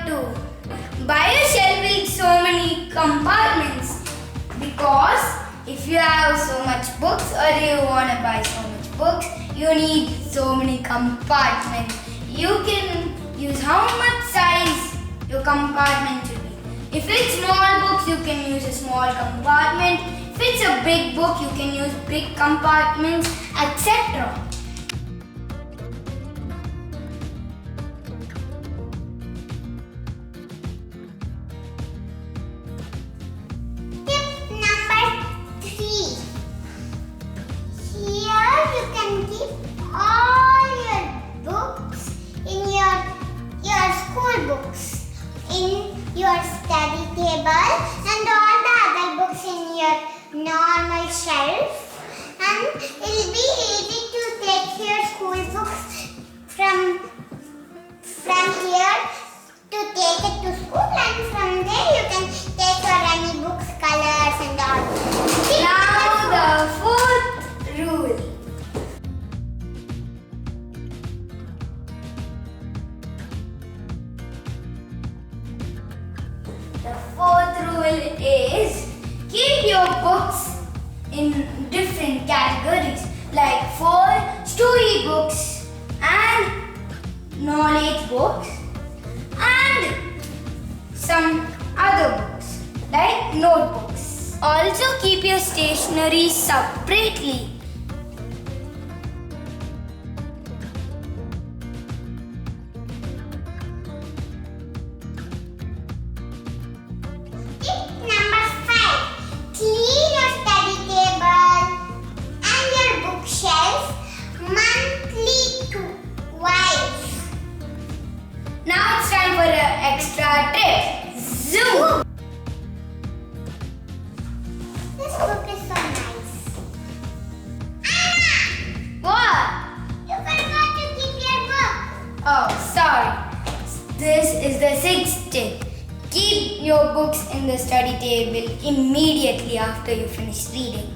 to buy a shelf with so many compartments, because if you have so much books or you want to buy so much books, you need so many compartments. You can use how much size your compartment should be. If it's small books, you can use a small compartment. If it's a big book, you can use big compartments, etc. Tip number 3. Here you can keep all your books in your school books in your study table and all the other books in your normal shelf, and it will be easy to take your school books from here to take it to school, and from there you can take your any books, colors and all. Now the fourth rule. The fourth rule is keep your books in different categories, like for story books and knowledge books and some other books like notebooks. Also keep your stationery separately. Tip number 5. Clean your study table and your bookshelf monthly twice. Now it's time for an extra tip. Zoom! This book is so nice. Anna! What? You forgot to keep your book. Oh, sorry. This is the sixth tip. Keep your books in the study table immediately after you finish reading.